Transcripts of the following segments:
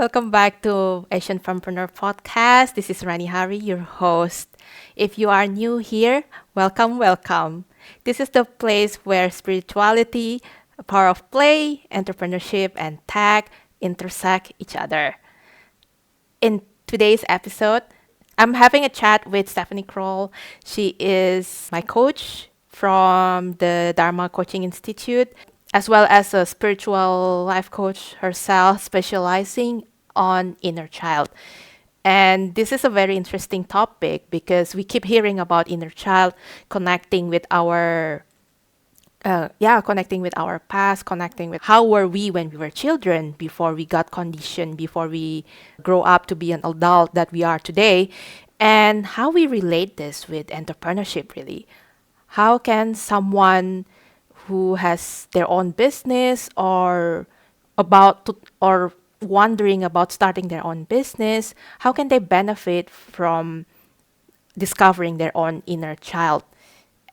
Welcome back to Asian Entrepreneur Podcast. This is Rani Hari, your host. If you are new here, welcome, welcome. This is the place where spirituality, power of play, entrepreneurship, and tech intersect each other. In today's episode, I'm having a chat with Stephanie Kroll. She is my coach from the Dharma Coaching Institute, as well as a spiritual life coach herself, specializing on inner child. And this is a very interesting topic because we keep hearing about inner child connecting with our connecting with our past, connecting with how were we when we were children before we got conditioned, before we grow up to be an adult that we are today, and how we relate this with entrepreneurship really. How can someone who has their own business or wondering about starting their own business, how can they benefit from discovering their own inner child?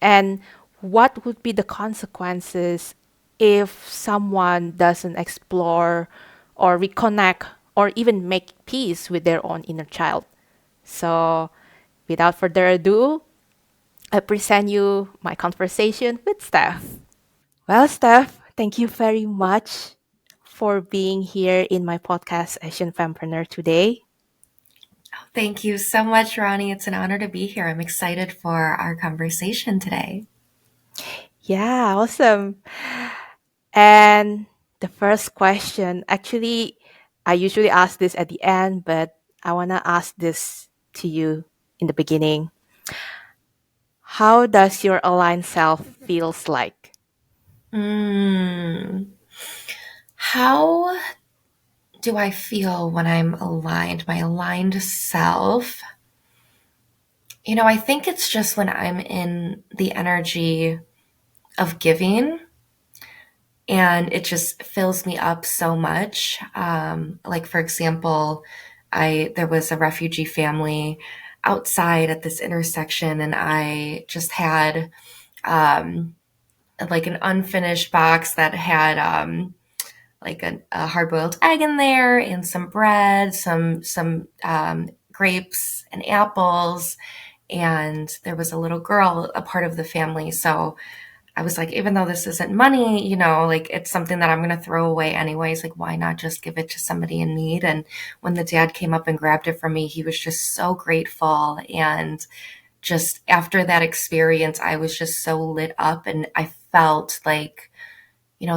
And what would be the consequences if someone doesn't explore or reconnect or even make peace with their own inner child? So, without further ado, I present you my conversation with Steph. Well, Steph, thank you very much for being here in my podcast, Asian Fempreneur, today. Thank you so much, Ronnie. It's an honor to be here. I'm excited for our conversation today. Yeah, awesome. And the first question, actually, I usually ask this at the end, but I want to ask this to you in the beginning. How does your aligned self feels like? Mm. How do I feel when I'm aligned? My aligned self. I think it's just when I'm in the energy of giving and it just fills me up so much. Like for example, I there was a refugee family outside at this intersection, and I just had um, like an unfinished box that had like a hard boiled egg in there and some bread, some grapes and apples, and there was a little girl, a part of the family. So I was like, even though this isn't money, like it's something that I'm going to throw away anyways. Like, why not just give it to somebody in need? And when the dad came up and grabbed it from me, he was just so grateful. And just after that experience, I was just so lit up, and I felt like,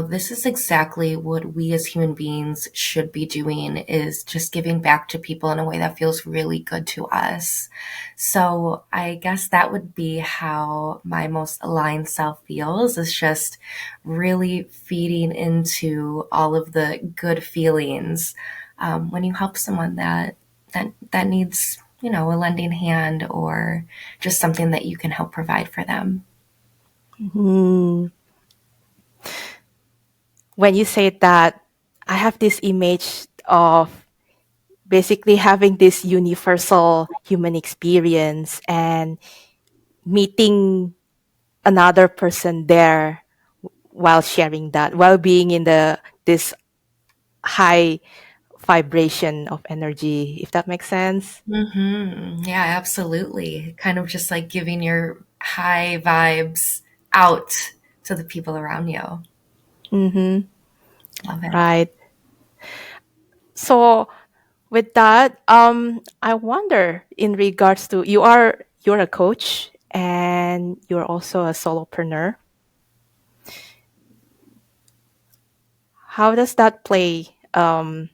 this is exactly what we as human beings should be doing, is just giving back to people in a way that feels really good to us. So I guess that would be how my most aligned self feels, is just really feeding into all of the good feelings when you help someone that needs, a lending hand, or just something that you can help provide for them. Hmm. When you say that, I have this image of basically having this universal human experience and meeting another person there while sharing that, while being in the this high vibration of energy, if that makes sense. Yeah, absolutely. Kind of just like giving your high vibes out to the people around you. Mm-hmm. Love it. Right. So with that, I wonder in regards to you're a coach and you're also a solopreneur. How does that play in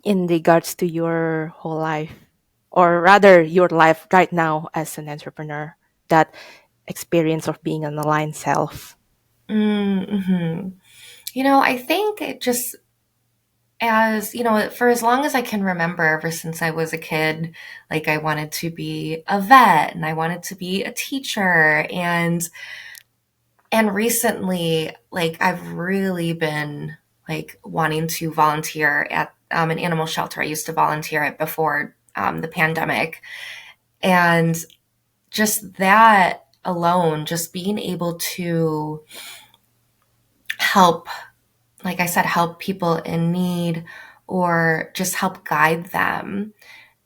regards to your whole life, or rather your life right now as an entrepreneur? That experience of being an aligned self. hmm I think it just, for as long as I can remember, ever since I was a kid, like I wanted to be a vet and I wanted to be a teacher. And recently, like I've really been like wanting to volunteer at an animal shelter. I used to volunteer at before the pandemic. And just that alone, just being able to help, like I said, help people in need, or just help guide them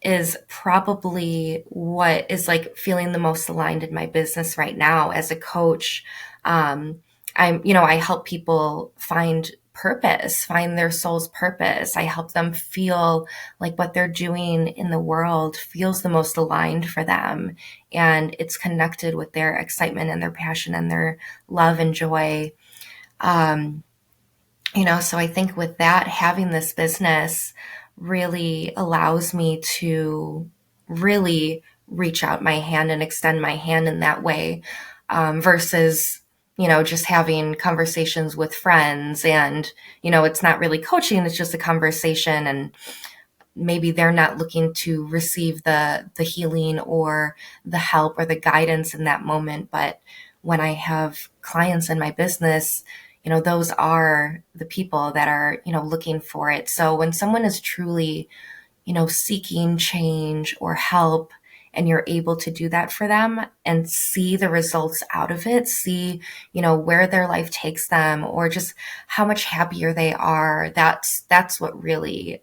is probably what is like feeling the most aligned in my business right now as a coach. Um, I help people find purpose, find their soul's purpose. I help them feel like what they're doing in the world feels the most aligned for them. And it's connected with their excitement and their passion and their love and joy. Um, so I think with that, having this business really allows me to really reach out my hand and extend my hand in that way, versus, just having conversations with friends and, it's not really coaching, it's just a conversation, and maybe they're not looking to receive the healing or the help or the guidance in that moment. But when I have clients in my business, those are the people that are, looking for it. So when someone is truly, seeking change or help, and you're able to do that for them and see the results out of it, see, where their life takes them, or just how much happier they are, that's what really,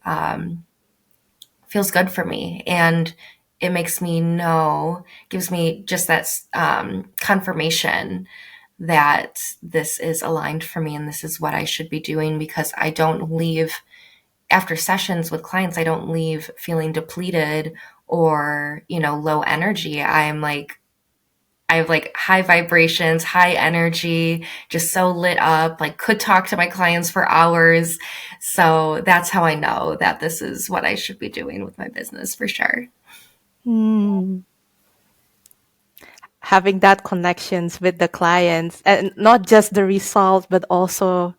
feels good for me. And it makes me know, gives me just that confirmation that this is aligned for me and this is what I should be doing, because I don't leave after sessions with clients, I don't leave feeling depleted or, low energy. I have like high vibrations, high energy, just so lit up, like could talk to my clients for hours. So that's how I know that this is what I should be doing with my business for sure. Hmm. Having that connections with the clients and not just the result, but also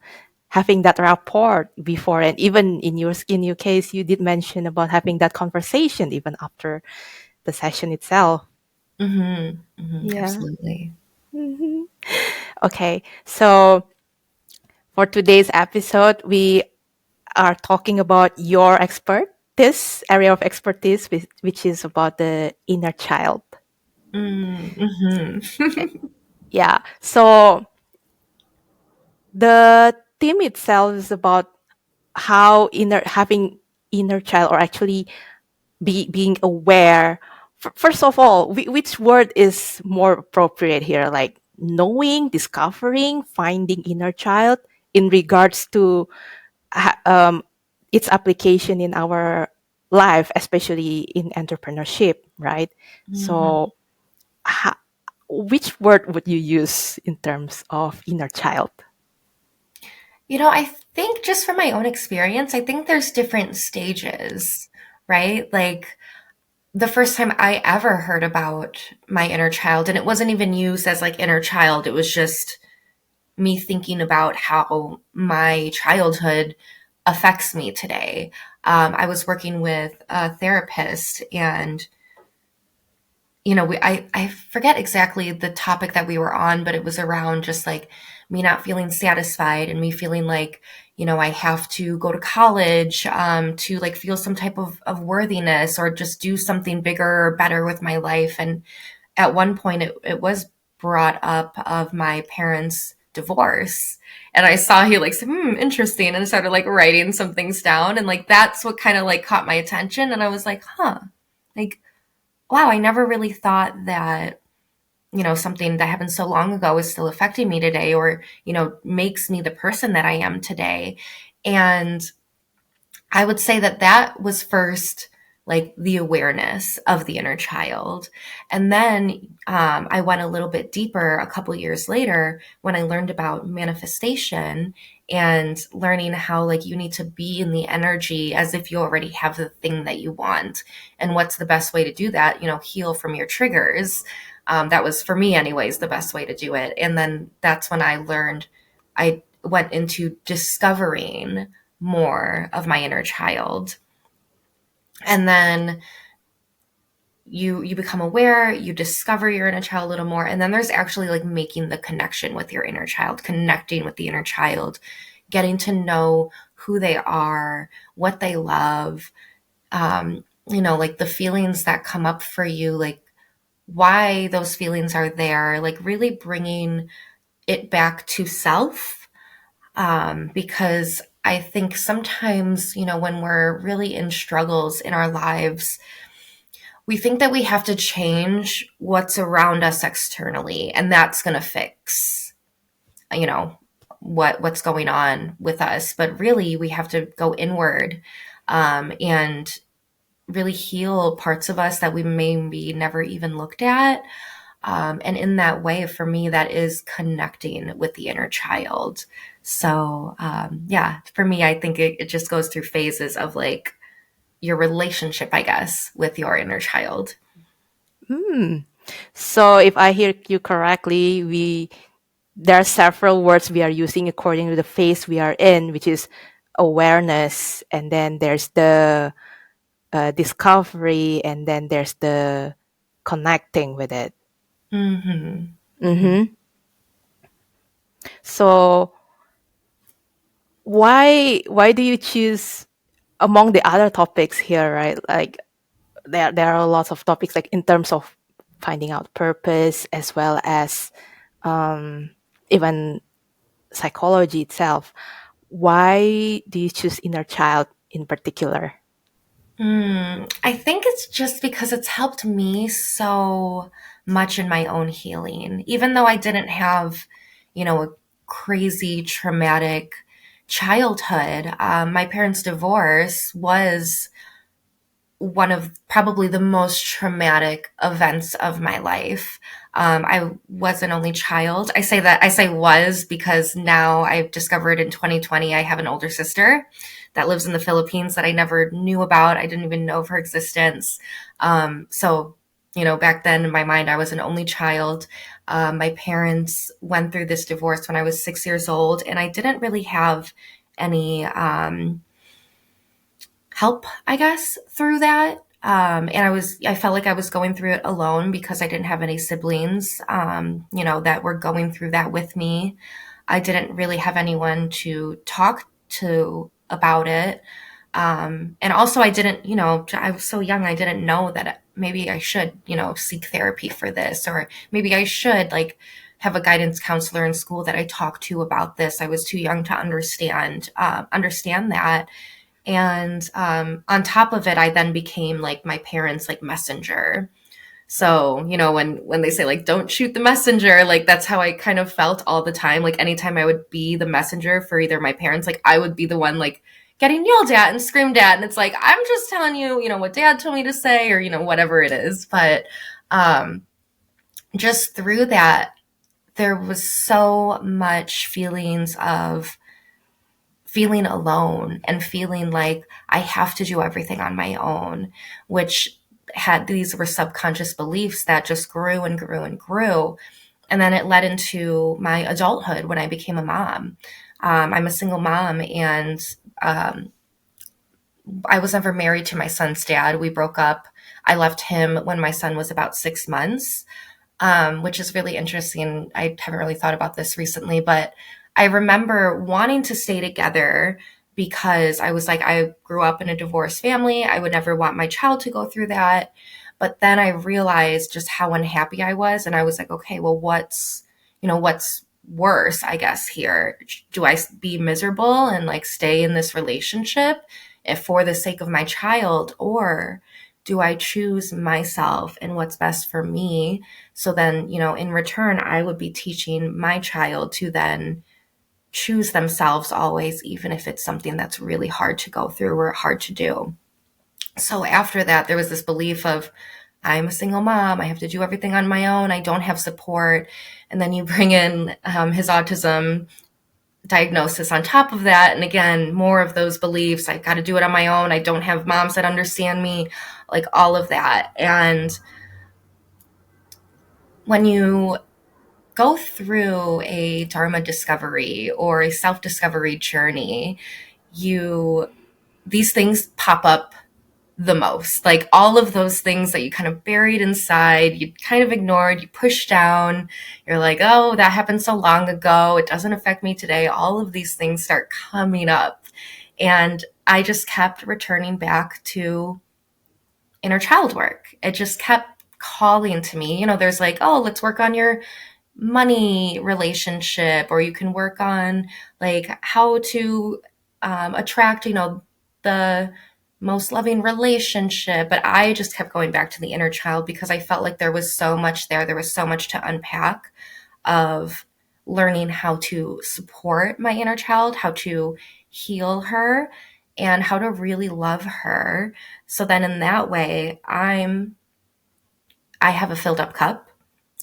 having that rapport before. And even in your case, you did mention about having that conversation even after the session itself. Yeah. Absolutely. hmm Okay. So for today's episode, we are talking about your this area of expertise, which is about the inner child. Yeah. So the theme itself is about how having inner child, or actually being aware. First of all, which word is more appropriate here? Like knowing, discovering, finding inner child in regards to ha- um, its application in our life, especially in entrepreneurship, right? So, ha- which word would you use in terms of inner child? I think just from my own experience, I think there's different stages, right? Like the first time I ever heard about my inner child, and it wasn't even used as like inner child, it was just me thinking about how my childhood affects me today. I was working with a therapist, and I forget exactly the topic that we were on, but it was around just like me not feeling satisfied and me feeling like, I have to go to college, to like feel some type of worthiness or just do something bigger or better with my life. And at one point it was brought up of my parents' divorce. And I saw he like said, interesting. And I started like writing some things down. And like, that's what kind of like caught my attention. And I was like, like, wow, I never really thought that, something that happened so long ago is still affecting me today, or, makes me the person that I am today. And I would say that that was first like the awareness of the inner child. And then I went a little bit deeper a couple years later when I learned about manifestation and learning how like you need to be in the energy as if you already have the thing that you want. And what's the best way to do that? Heal from your triggers. That was for me, anyways, the best way to do it. And then that's when I went into discovering more of my inner child. And then you become aware, you discover your inner child a little more, and then there's actually like making the connection with your inner child, connecting with the inner child, getting to know who they are, what they love, like the feelings that come up for you, like why those feelings are there, like really bringing it back to self, because I think sometimes, when we're really in struggles in our lives, we think that we have to change what's around us externally, and that's going to fix, you know, what's going on with us. But really, we have to go inward, and really heal parts of us that we maybe never even looked at. And in that way, for me, that is connecting with the inner child. So, yeah, for me, I think it just goes through phases of like your relationship, I guess, with your inner child. So if I hear you correctly, we there are several words we are using according to the phase we are in, which is awareness, and then there's the discovery, and then there's the connecting with it. Mm-hmm. Mm-hmm. Mm-hmm. So why do you choose among the other topics here, right? Like there are lots of topics like in terms of finding out purpose as well as um, even psychology itself. Why do you choose inner child in particular? I think it's just because it's helped me so much in my own healing. Even though I didn't have, a crazy traumatic childhood, my parents' divorce was one of probably the most traumatic events of my life. I was an only child. I say was because now I've discovered in 2020 I have an older sister that lives in the Philippines that I never knew about. I didn't even know of her existence. So, back then in my mind, I was an only child. My parents went through this divorce when I was 6 years old, and I didn't really have any help, I guess, through that. And I felt like I was going through it alone because I didn't have any siblings, that were going through that with me. I didn't really have anyone to talk to about it. And also I didn't, I was so young, I didn't know that maybe I should, seek therapy for this, or maybe I should like have a guidance counselor in school that I talk to about this. I was too young to understand that. And on top of it, I then became like my parents' like messenger. So, when they say like don't shoot the messenger, like that's how I kind of felt all the time. Like anytime I would be the messenger for either my parents, like I would be the one like getting yelled at and screamed at. And it's like, I'm just telling you, what dad told me to say, or, whatever it is. But um just through that, there was so much feelings of feeling alone and feeling like I have to do everything on my own, which these were subconscious beliefs that just grew and grew and grew. And then it led into my adulthood when I became a mom. I'm a single mom, and I was never married to my son's dad. We broke up. I left him when my son was about 6 months, which is really interesting. I haven't really thought about this recently, but I remember wanting to stay together because I was like, I grew up in a divorced family. I would never want my child to go through that. But then I realized just how unhappy I was. And I was like, okay, well, what's worse, I guess, here? Do I be miserable and like stay in this relationship if for the sake of my child? Or do I choose myself and what's best for me? So then, in return, I would be teaching my child to then choose themselves always, even if it's something that's really hard to go through or hard to do. So after that, there was this belief of, I'm a single mom. I have to do everything on my own. I don't have support. And then you bring in his autism diagnosis on top of that. And again, more of those beliefs. I got to do it on my own. I don't have moms that understand me, like all of that. And when you go through a Dharma discovery or a self-discovery journey, these things pop up the most. Like all of those things that you kind of buried inside, you kind of ignored, you pushed down. You're like, oh, that happened so long ago. It doesn't affect me today. All of these things start coming up. And I just kept returning back to inner child work. It just kept calling to me. There's like, oh, let's work on your money relationship, or you can work on like how to attract, the most loving relationship. But I just kept going back to the inner child because I felt like there was so much there. There was so much to unpack of learning how to support my inner child, how to heal her, and how to really love her. So then in that way, I have a filled up cup,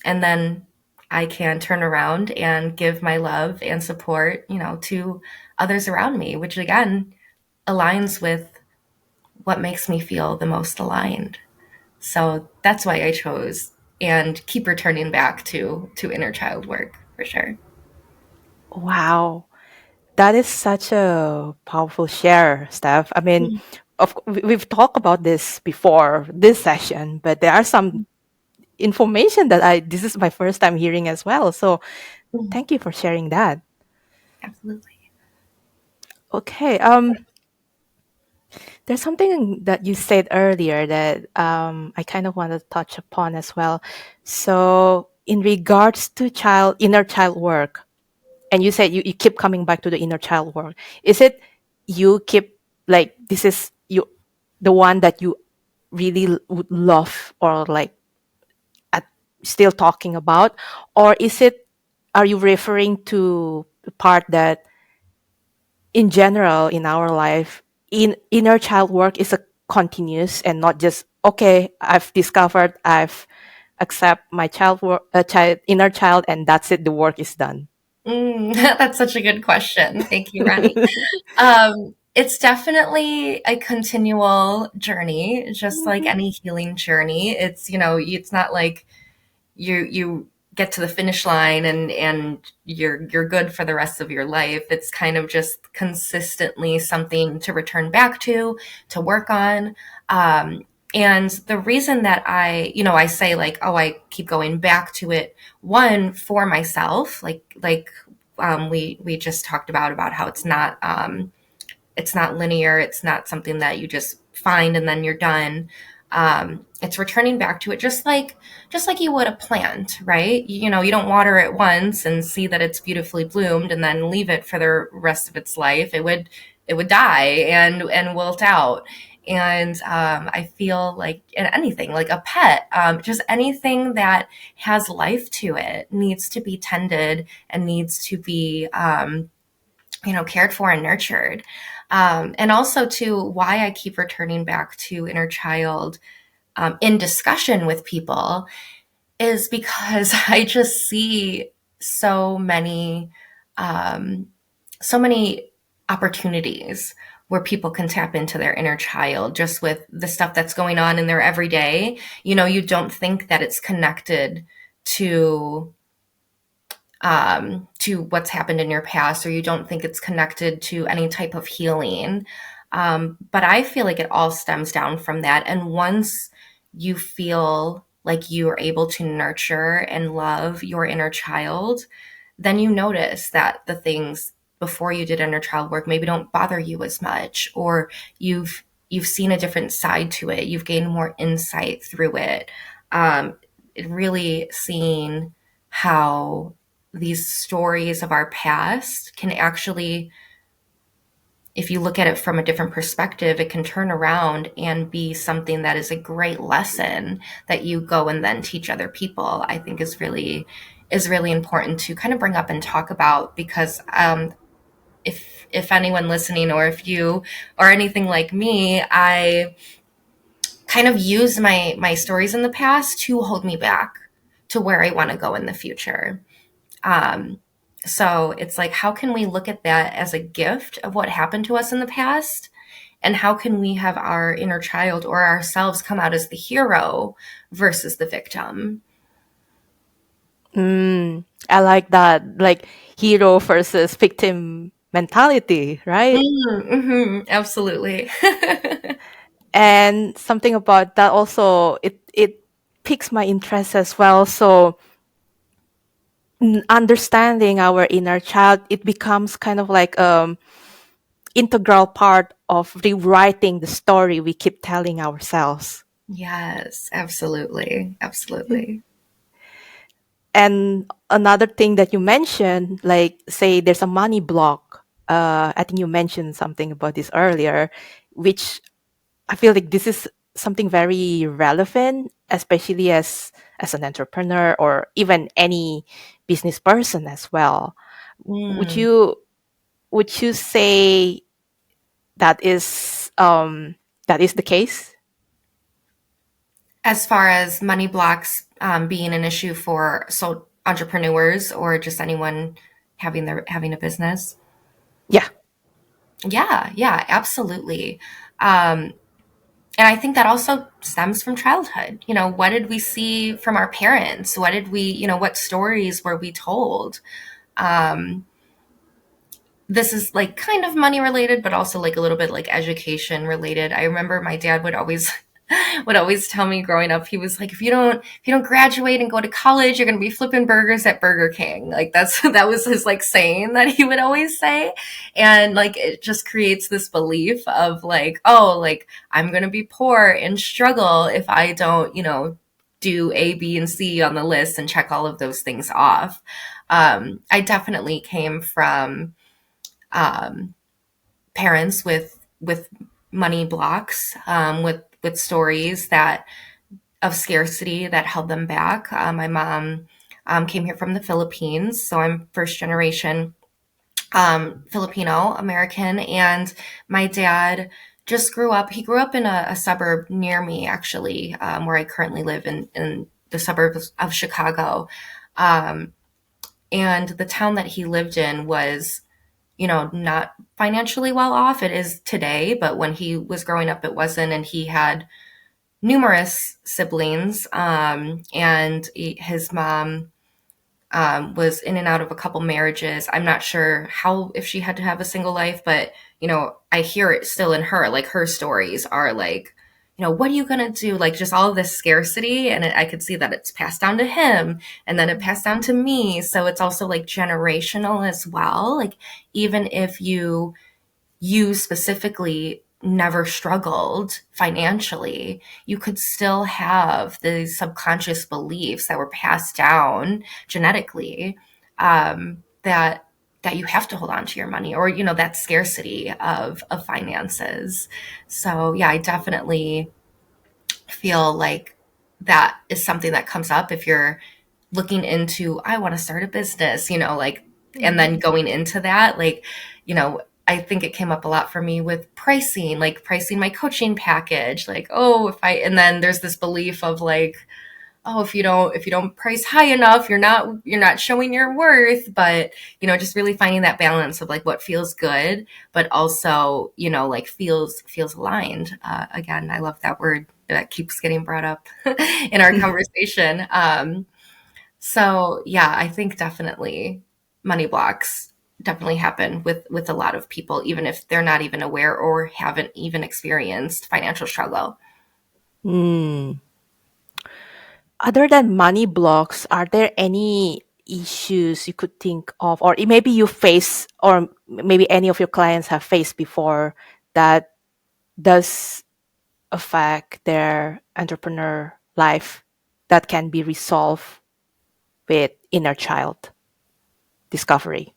and then I can turn around and give my love and support, to others around me, which again aligns with what makes me feel the most aligned. So that's why I chose and keep returning back to inner child work for sure. Wow. That is such a powerful share, Steph. I mean, we've talked about this before this session, but there are some information that this is my first time hearing as well. So Mhm. thank you for sharing that. Absolutely. Okay. There's something that you said earlier that I kind of want to touch upon as well. So in regards to inner child work, and you said you keep coming back to the inner child work. Is it you keep like this is you the one that you really would love or like at, still talking about, or is it are you referring to the part that in general in our life in inner child work is a continuous and not just okay, I've discovered, I've accept my child inner child, and that's it, the work is done. That's such a good question. Thank you, Ronnie. It's definitely a continual journey, just like Mhm. any healing journey. It's not like you get to the finish line and you're good for the rest of your life. It's kind of just consistently something to return back to work on. And the reason that I say like, oh, I keep going back to it, one for myself, like we just talked about how it's not linear. It's not something that you just find and then you're done. It's returning back to it just like you would a plant, right? You don't water it once and see that it's beautifully bloomed and then leave it for the rest of its life. It would die and wilt out. And I feel like in anything, like a pet, just anything that has life to it needs to be tended and needs to be cared for and nurtured. And also, to why I keep returning back to inner child in discussion with people is because I just see so many, um, so many opportunities where people can tap into their inner child just with the stuff that's going on in their everyday. You don't think that it's connected to to what's happened in your past, or you don't think it's connected to any type of healing. But I feel like it all stems down from that. And once you feel like you are able to nurture and love your inner child, then you notice that the things before you did inner child work maybe don't bother you as much, or you've seen a different side to it. You've gained more insight through it. It really seeing how these stories of our past can actually, if you look at it from a different perspective, it can turn around and be something that is a great lesson that you go and then teach other people. I think is really important to kind of bring up and talk about, because if anyone listening, or if you or anything like me, I kind of use my stories in the past to hold me back to where I want to go in the future. Um, so it's like, how can we look at that as a gift of what happened to us in the past? And how can we have our inner child or ourselves come out as the hero versus the victim? I like that, like hero versus victim mentality, right? Absolutely. And something about that also, it piques my interest as well. So understanding our inner child, it becomes kind of like integral part of rewriting the story we keep telling ourselves. Yes, absolutely. Absolutely. And another thing that you mentioned, like say there's a money block. I think you mentioned something about this earlier, which I feel like this is something very relevant, especially as an entrepreneur or even any business person as well. Would Mm. you would you say that is the case? As far as money blocks being an issue for entrepreneurs or just anyone having a business. Yeah. Yeah, yeah, absolutely. Um, and I think that also stems from childhood. You know, what did we see from our parents? What did we, what stories were we told? Um, this is like kind of money related, but also like a little bit like education related. I remember my dad would always would always tell me growing up, he was like, if you don't graduate and go to college, you're gonna be flipping burgers at Burger King. Like that was his like saying that he would always say. And like it just creates this belief of like, oh, like I'm gonna be poor and struggle if I don't, do A, B, and C on the list and check all of those things off. I definitely came from um, parents with money blocks, with stories that of scarcity that held them back. My mom came here from the Philippines, so I'm first generation Filipino American, and my dad just grew up. He grew up in a suburb near me, actually, where I currently live in the suburbs of Chicago. Um, and the town that he lived in was not financially well off. It is today, but when he was growing up, it wasn't. And he had numerous siblings. And his mom was in and out of a couple marriages. I'm not sure how, if she had to have a single life, but, I hear it still in her. Like her stories are like, what are you going to do? Like just all of this scarcity. And I could see that it's passed down to him and then it passed down to me. So it's also like generational as well. Like even if you specifically never struggled financially, you could still have the subconscious beliefs that were passed down genetically, that you have to hold on to your money, or that scarcity of finances. So yeah, I definitely feel like that is something that comes up if you're looking into, I want to start a business, like, and then Mhm. going into that, like, I think it came up a lot for me with pricing, like pricing my coaching package, like, oh, and then there's this belief of like, oh, if you don't price high enough, you're not showing your worth. But just really finding that balance of like what feels good, but also like feels aligned. Again, I love that word that keeps getting brought up in our conversation. So yeah, I think definitely money blocks definitely happen with a lot of people, even if they're not even aware or haven't even experienced financial struggle. Mm. Other than money blocks, are there any issues you could think of, or maybe you face, or maybe any of your clients have faced before that does affect their entrepreneur life that can be resolved with inner child discovery?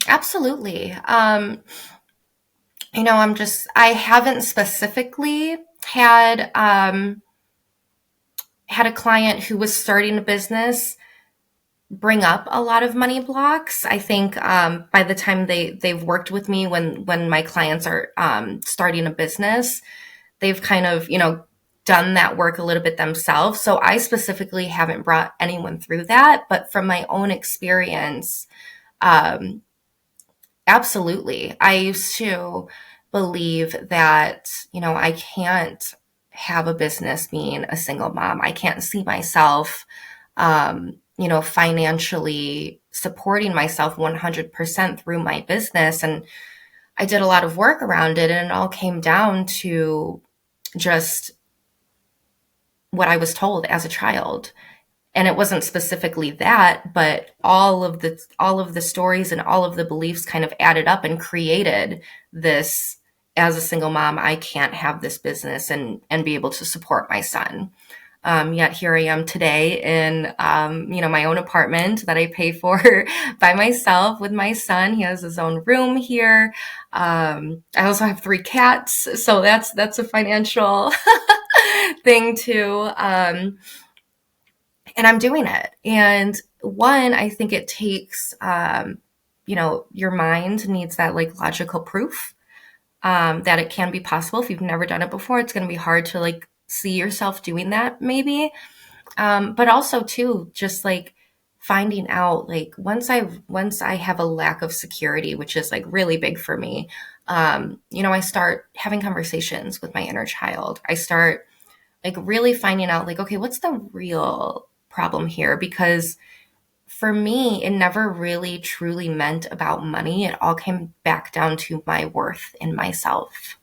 Absolutely. I haven't specifically had a client who was starting a business bring up a lot of money blocks. I think by the time they've worked with me, when my clients are starting a business, they've kind of done that work a little bit themselves. So I specifically haven't brought anyone through that, but from my own experience, um, absolutely. I used to believe that, I can't have a business being a single mom. I can't see myself, financially supporting myself 100% through my business. And I did a lot of work around it, and it all came down to just what I was told as a child. And it wasn't specifically that, but all of the stories and all of the beliefs kind of added up and created this. As a single mom, I can't have this business and be able to support my son. Yet here I am today in, my own apartment that I pay for by myself with my son. He has his own room here. I also have 3 cats, so that's a financial thing too. And I'm doing it. And one, I think it takes, your mind needs that like logical proof that it can be possible. If you've never done it before, it's going to be hard to like see yourself doing that maybe. But also too, just like finding out like once I have a lack of security, which is like really big for me, I start having conversations with my inner child. I start like really finding out like, okay, what's the real problem here? Because for me, it never really truly meant about money. It all came back down to my worth in myself.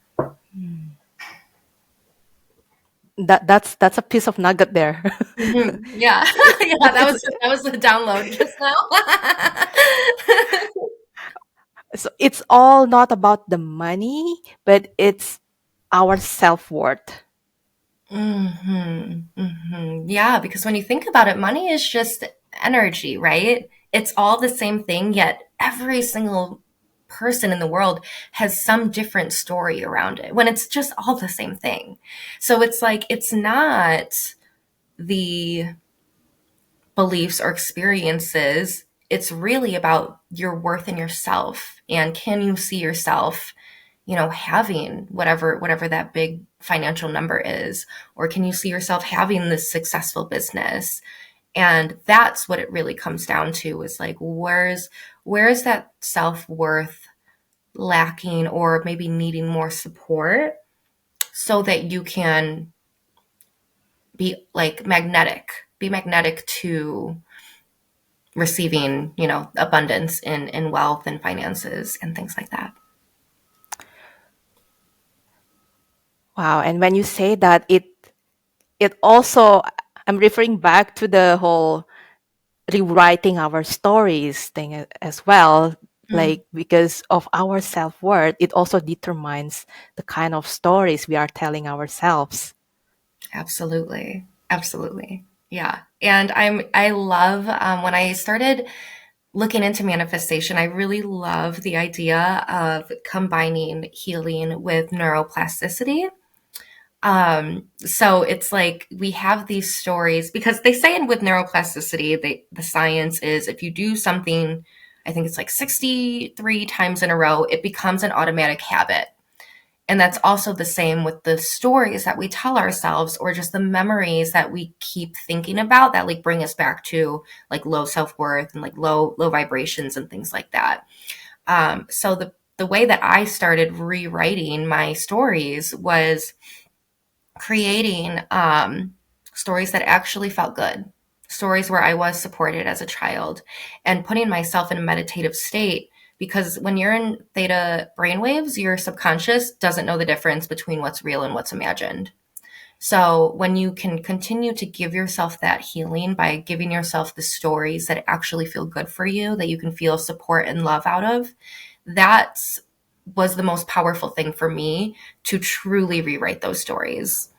That's a piece of nugget there. Yeah. Yeah, it's that was the download just now. it's all not about the money, but it's our self-worth. Yeah, because when you think about it, money is just energy, right? It's all the same thing, yet every single person in the world has some different story around it when it's just all the same thing. So it's like, it's not the beliefs or experiences. It's really about your worth in yourself. And can you see yourself, having whatever that big financial number is? Or can you see yourself having this successful business? And that's what it really comes down to is like, where's that self-worth lacking or maybe needing more support so that you can be like be magnetic to receiving, abundance in wealth and finances and things like that. Wow. And when you say that, it also, I'm referring back to the whole rewriting our stories thing as well. Mm, Like, because of our self-worth, it also determines the kind of stories we are telling ourselves. absolutely. Absolutely. Yeah. And I love when I started looking into manifestation, I really love the idea of combining healing with neuroplasticity. So it's like we have these stories because they say with neuroplasticity, the science is if you do something, I think it's like 63 times in a row, it becomes an automatic habit. And that's also the same with the stories that we tell ourselves or just the memories that we keep thinking about that like bring us back to like low self-worth and like low vibrations and things like that. So the way that I started rewriting my stories was creating stories that actually felt good, stories where I was supported as a child, and putting myself in a meditative state. Because when you're in theta brainwaves, your subconscious doesn't know the difference between what's real and what's imagined. So when you can continue to give yourself that healing by giving yourself the stories that actually feel good for you, that you can feel support and love out of, that was the most powerful thing for me to truly rewrite those stories.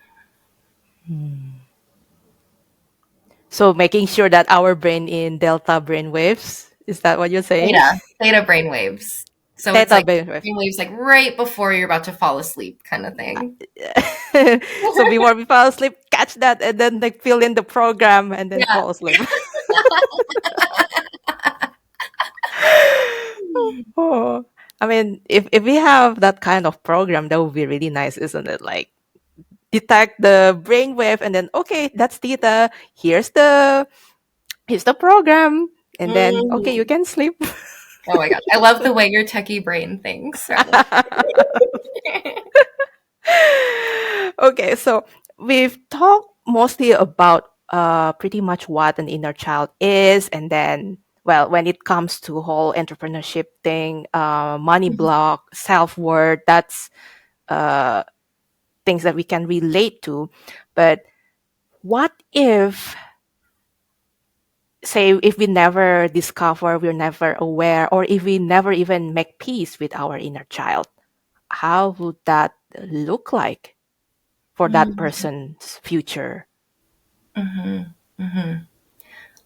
So making sure that our brain in delta brain waves, is that what you're saying? Theta brainwaves. So it's Theta like brain wave. brainwaves like right before you're about to fall asleep kind of thing. So before we fall asleep, catch that and then like fill in the program and then Yeah. fall asleep. Oh, I mean, if we have that kind of program, that would be really nice, isn't it? Like detect the brainwave and then okay, that's theta. Here's the program, and then okay, you Mhm. can sleep. Oh my gosh. I love the way your techie brain thinks, Riley. Okay, so we've talked mostly about pretty much what an inner child is, and then well, when it comes to whole entrepreneurship thing, money block, self worth, that's uh, things that we can relate to. But what if, say, if we never discover, we're never aware, or if we never even make peace with our inner child? How would that look like for that Mm. person's future? Hmm. Hmm.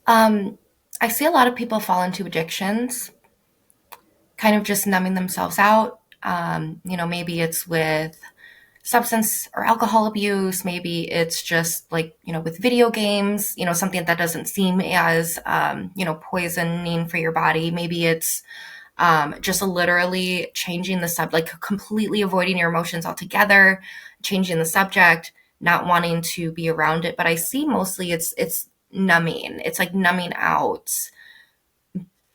Um, I see a lot of people fall into addictions, kind of just numbing themselves out. Maybe it's with substance or alcohol abuse. Maybe it's just like, with video games, something that doesn't seem as, poisoning for your body. Maybe it's just literally changing the like completely avoiding your emotions altogether, changing the subject, not wanting to be around it. But I see mostly it's numbing. It's like numbing out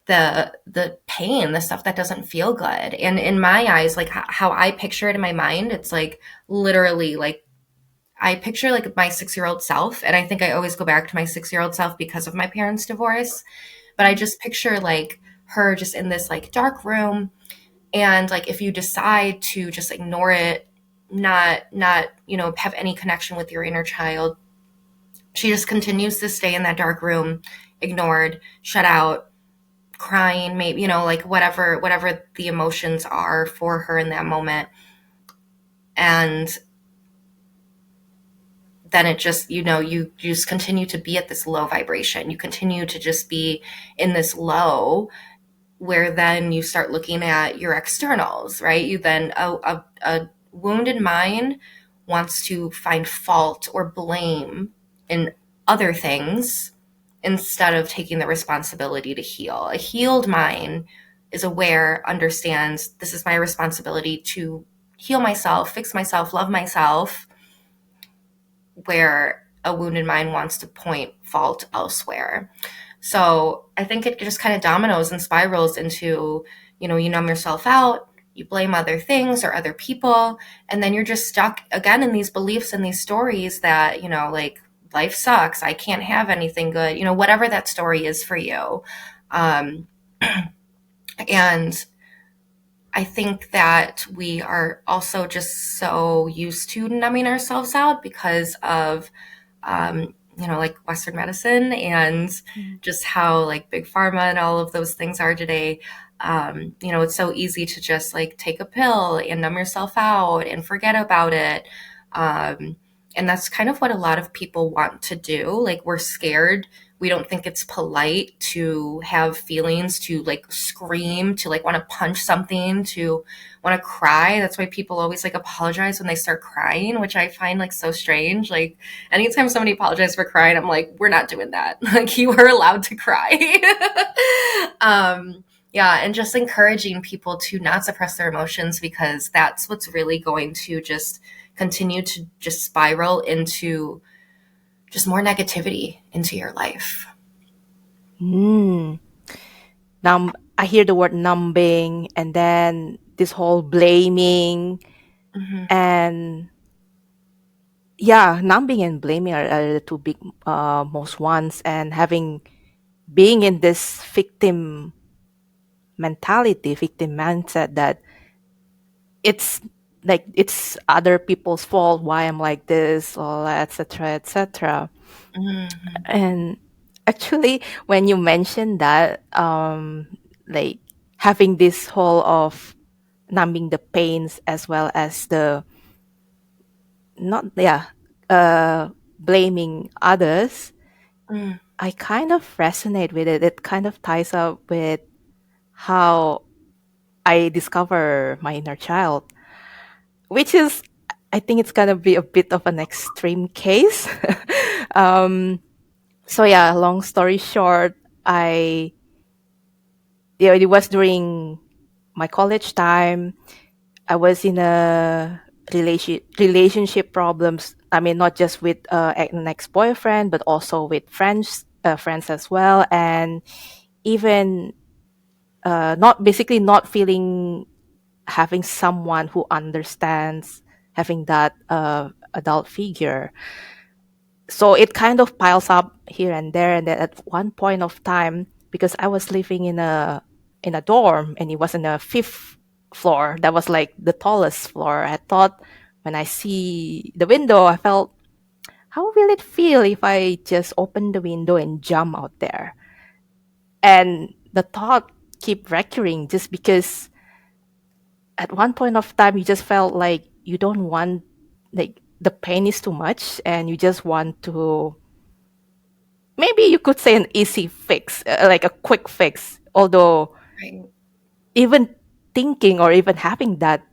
the pain, the stuff that doesn't feel good. And in my eyes, like how I picture it in my mind, it's like literally like I picture like my 6-year old self. And I think I always go back to my 6-year old self because of my parents' divorce. But I just picture like her just in this like dark room. And like if you decide to just ignore it, not have any connection with your inner child, she just continues to stay in that dark room, ignored, shut out, crying, maybe, like whatever the emotions are for her in that moment. And then it just, you just continue to be at this low vibration. You continue to just be in this low, where then you start looking at your externals, right? You then, a wounded mind wants to find fault or blame in other things instead of taking the responsibility to heal. A healed mind is aware, understands this is my responsibility to heal myself, fix myself, love myself, where a wounded mind wants to point fault elsewhere. So I think it just kind of dominoes and spirals into, you numb yourself out, you blame other things or other people, and then you're just stuck again in these beliefs and these stories that, like life sucks, I can't have anything good, whatever that story is for you. Um, and I think that we are also just so used to numbing ourselves out because of, like Western medicine and Mm. just how like big pharma and all of those things are today. It's so easy to just like take a pill and numb yourself out and forget about it. Um, and that's kind of what a lot of people want to do. Like we're scared. We don't think it's polite to have feelings, to like scream, to like want to punch something, to want to cry. That's why people always like apologize when they start crying, which I find like so strange. Like anytime somebody apologizes for crying, I'm like, we're not doing that. Like you were allowed to cry. Yeah, and just encouraging people to not suppress their emotions, because that's what's really going to just continue to just spiral into just more negativity into your life. Mm. I hear the word numbing and then this whole blaming, Mm-hmm. and yeah, numbing and blaming are the two big most ones, and having being in this victim mindset that it's like it's other people's fault why I'm like this, or etc etc. Mm-hmm. And actually, when you mentioned that, like having this whole of numbing the pains as well as the not yeah blaming others, Mm-hmm. I kind of resonate with it. It kind of ties up with how I discover my inner child, which is, I think it's gonna be a bit of an extreme case. um, so yeah, long story short, I it was during my college time. I was in a relationship problems. I mean, not just with an ex boyfriend, but also with friends as well, and even not basically not feeling having someone who understands, having that adult figure. So it kind of piles up here and there. And then at one point of time, because I was living in a dorm and it was in a fifth floor, that was like the tallest floor. I thought when I see the window, I felt, how will it feel if I just open the window and jump out there? And the thought keep recurring just because at one point of time you just felt like you don't want, like the pain is too much and you just want to maybe you could say an easy fix, like a quick fix. Although Right. even thinking or even having that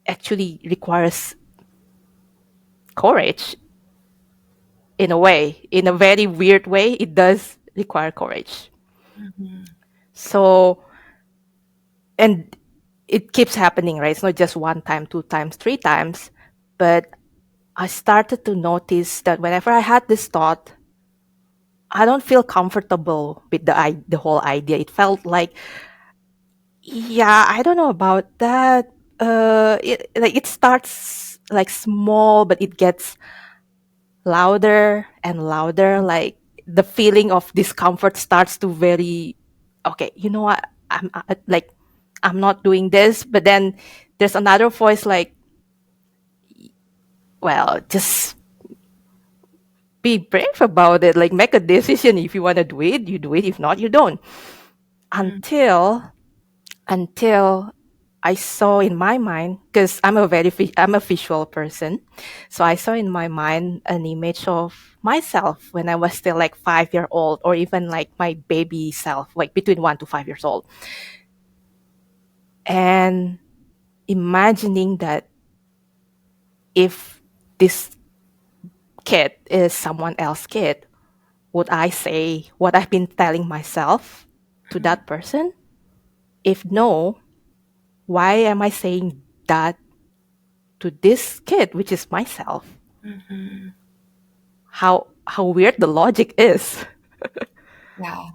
actually requires courage in a way, in a very weird way. It does require courage. Mm-hmm. So, and it keeps happening, right? It's not just one time, two times, three times, but I started to notice that whenever I had this thought, I don't feel comfortable with the whole idea. It felt like, yeah, I don't know about that. It starts like small, but it gets louder and louder. Like the feeling of discomfort starts to very, okay, you know what? Like I'm not doing this, but then there's another voice like, well, just be brave about it. Like make a decision. If you want to do it, you do it. If not, you don't. Until until I saw in my mind, because I'm a visual person, so I saw in my mind an image of myself when I was still like 5 year old, or even like my baby self, like between 1 to 5 years old, and imagining that if this kid is someone else's kid, would I say what I've been telling myself to that person? If no, why am I saying that to this kid, which is myself? Mm-hmm. How weird the logic is. Yeah.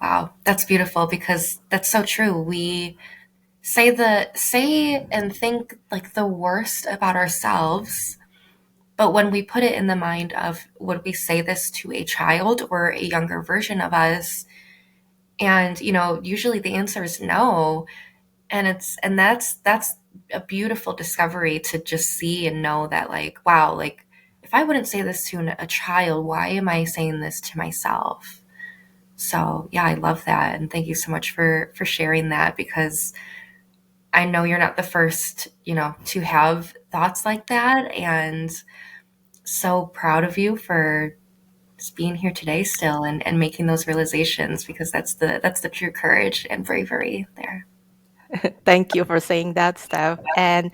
Wow. That's beautiful because that's so true. We say and think like the worst about ourselves, but when we put it in the mind of would we say this to a child or a younger version of us, and usually the answer is no. And that's a beautiful discovery to just see and know that, like, wow, like if I wouldn't say this to a child, why am I saying this to myself? So yeah, I love that, and thank you so much for sharing that, because I know you're not the first, to have thoughts like that, and so proud of you for just being here today still, and making those realizations, because that's the true courage and bravery there. Thank you for saying that, Steph. And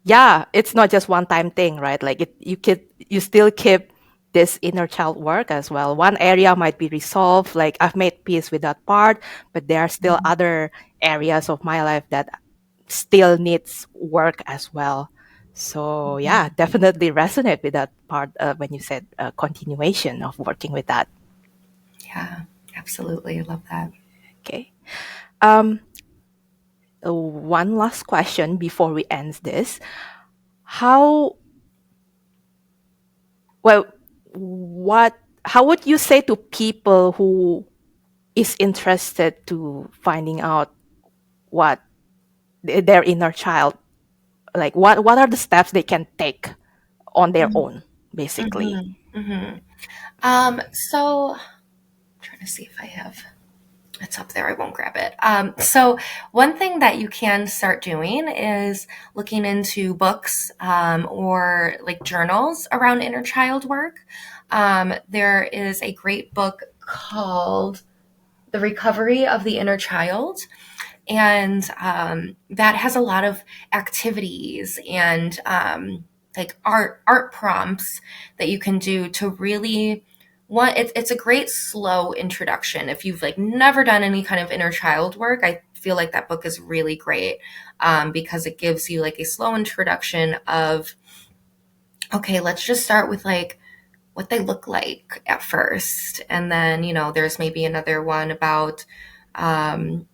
yeah, it's not just one time thing, right? Like you still keep this inner child work as well. One area might be resolved, like I've made peace with that part, but there are still Mhm. other areas of my life that still needs work as well. So yeah, definitely resonate with that part when you said continuation of working with that. Yeah, absolutely. I love that. Okay. One last question before we end this. How well what how would you say to people who is interested to finding out what their inner child, like what are the steps they can take on their own, basically? Hmm. Hmm. So trying to see if I have it's up there. I won't grab it. So one thing that you can start doing is looking into books, or like journals around inner child work. There is a great book called The Recovery of the Inner Child, and that has a lot of activities and like art prompts that you can do to really it's a great slow introduction. If you've like never done any kind of inner child work, I feel like that book is really great, because it gives you like a slow introduction of, okay, let's just start with like what they look like at first, and then there's maybe another one about um,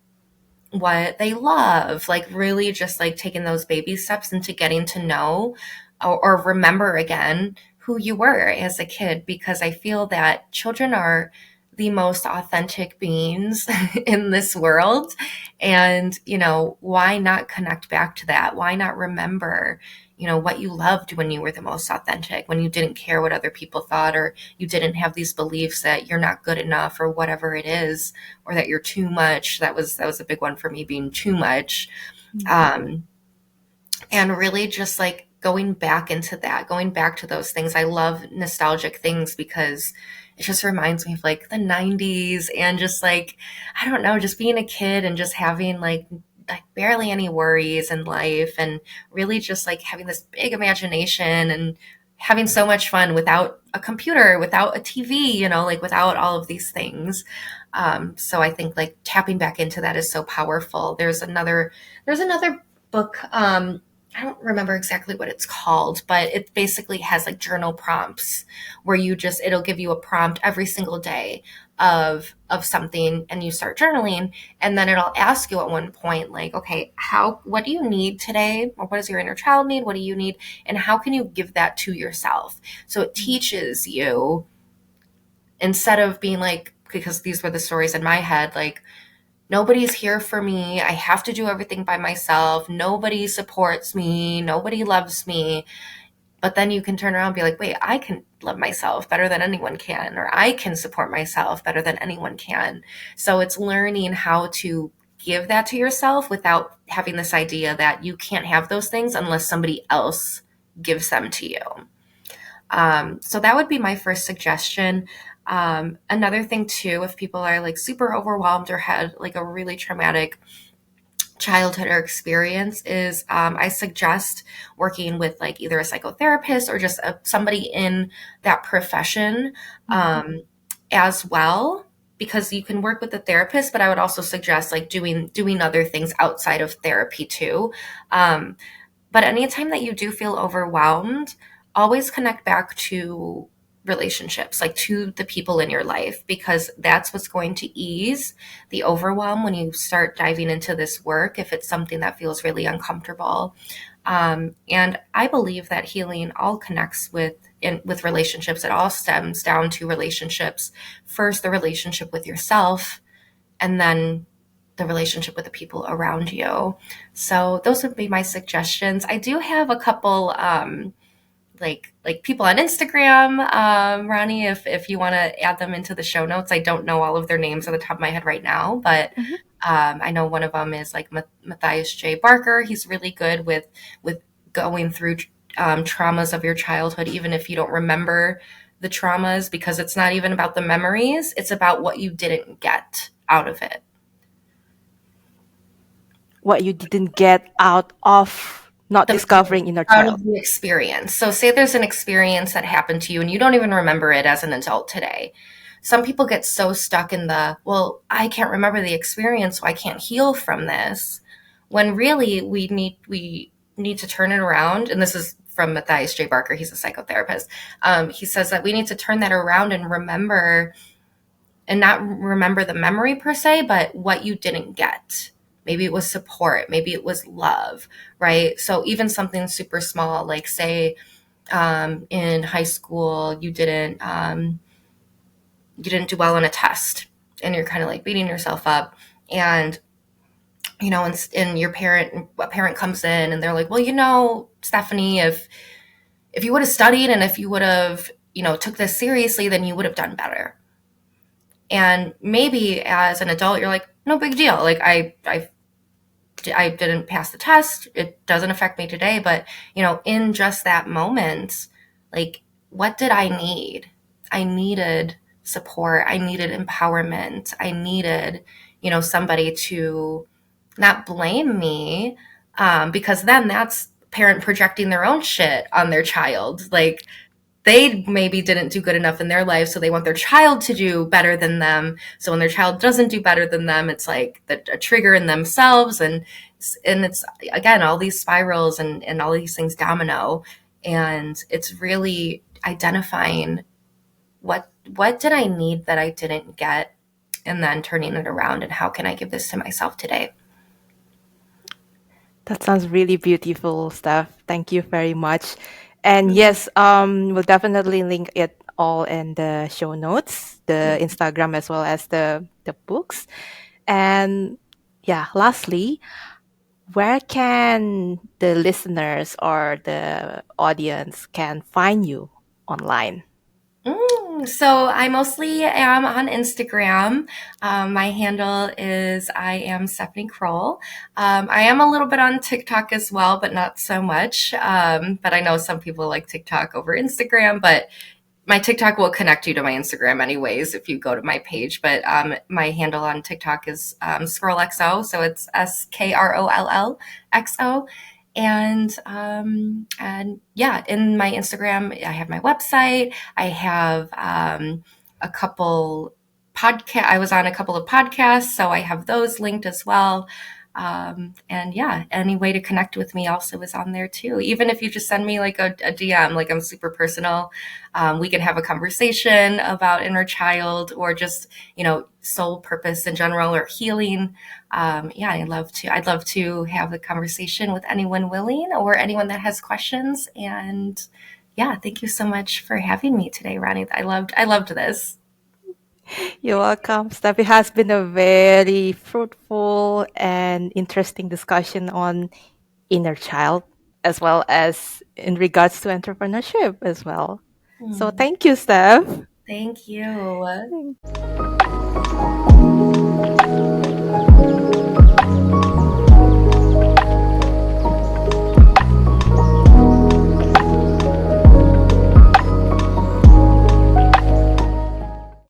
what they love, like really just like taking those baby steps into getting to know, or remember again who you were as a kid, because I feel that children are the most authentic beings in this world. And why not connect back to that? Why not remember what you loved when you were the most authentic, when you didn't care what other people thought, or you didn't have these beliefs that you're not good enough or whatever it is, or that you're too much. That was a big one for me, being too much. um, and really just like going back into that, going back to those things. I love nostalgic things because it just reminds me of like the 90s and just like, I don't know, just being a kid and just having like barely any worries in life and really just like having this big imagination and having so much fun without a computer, without a TV, like without all of these things. So I think like tapping back into that is so powerful. There's another book. I don't remember exactly what it's called, but it basically has like journal prompts where it'll give you a prompt every single day of something and you start journaling, and then it'll ask you at one point like, okay, what do you need today, or what does your inner child need, what do you need, and how can you give that to yourself? So it teaches you, instead of being like, because these were the stories in my head, like, nobody's here for me, I have to do everything by myself, nobody supports me, nobody loves me. But then you can turn around and be like, wait, I can love myself better than anyone can, or I can support myself better than anyone can. So it's learning how to give that to yourself without having this idea that you can't have those things unless somebody else gives them to you. So that would be my first suggestion. Another thing too, if people are like super overwhelmed or had like a really traumatic childhood or experience, is I suggest working with like either a psychotherapist or just somebody in that profession as well, because you can work with a therapist, but I would also suggest like doing other things outside of therapy too. But anytime that you do feel overwhelmed, always connect back to relationships, like to the people in your life, because that's what's going to ease the overwhelm when you start diving into this work, if it's something that feels really uncomfortable. And I believe that healing all connects with relationships. It all stems down to relationships. First, the relationship with yourself, and then the relationship with the people around you. So those would be my suggestions. I do have a couple like people on Instagram, Ronnie, if you want to add them into the show notes. I don't know all of their names on the top of my head right now, but Mhm. I know one of them is like Matthias J. Barker. He's really good with going through traumas of your childhood, even if you don't remember the traumas, because it's not even about the memories. It's about what you didn't get out of it. What you didn't get out of not The discovering inner out child. of the experience. So say there's an experience that happened to you and you don't even remember it as an adult today. Some people get so stuck in well, I can't remember the experience, so I can't heal from this. When really we need to turn it around. And this is from Matthias J. Barker. He's a psychotherapist. He says that we need to turn that around and remember, and not remember the memory per se, but what you didn't get. Maybe it was support, maybe it was love, right? So even something super small, like say in high school you didn't do well on a test, and you're kind of like beating yourself up, and and a parent comes in and they're like, well, Stephanie, if you would have studied and if you would have took this seriously, then you would have done better. And maybe as an adult, you're like, no big deal. Like I didn't pass the test. It doesn't affect me today. But, in just that moment, like, what did I need? I needed support. I needed empowerment. I needed, somebody to not blame me, because then that's parent projecting their own shit on their child. Like, they maybe didn't do good enough in their life, so they want their child to do better than them. So when their child doesn't do better than them, it's like a trigger in themselves, and it's again all these spirals and all these things domino, and it's really identifying what did I need that I didn't get, and then turning it around and how can I give this to myself today. That sounds really beautiful, Steph. Thank you very much. And yes, we'll definitely link it all in the show notes, the Instagram as well as the books. And yeah, lastly, where can the listeners or the audience can find you online? So I mostly am on Instagram. My handle is I am Stephanie Kroll. I am a little bit on TikTok as well, but not so much. But I know some people like TikTok over Instagram, but my TikTok will connect you to my Instagram anyways if you go to my page. But my handle on TikTok is ScrollXO, so it's SKROLLXO. And yeah, in my Instagram, I have my website. I have a couple podcast. I was on a couple of podcasts, so I have those linked as well. And yeah, any way to connect with me also is on there too. Even if you just send me like a DM, like I'm super personal, we can have a conversation about inner child or just, soul purpose in general or healing. Yeah, I'd love to have the conversation with anyone willing or anyone that has questions. And yeah, thank you so much for having me today, Ronnie. I loved this. You're welcome, Steph. It has been a very fruitful and interesting discussion on inner child, as well as in regards to entrepreneurship as well. So Hmm, thank you, Steph. thank you.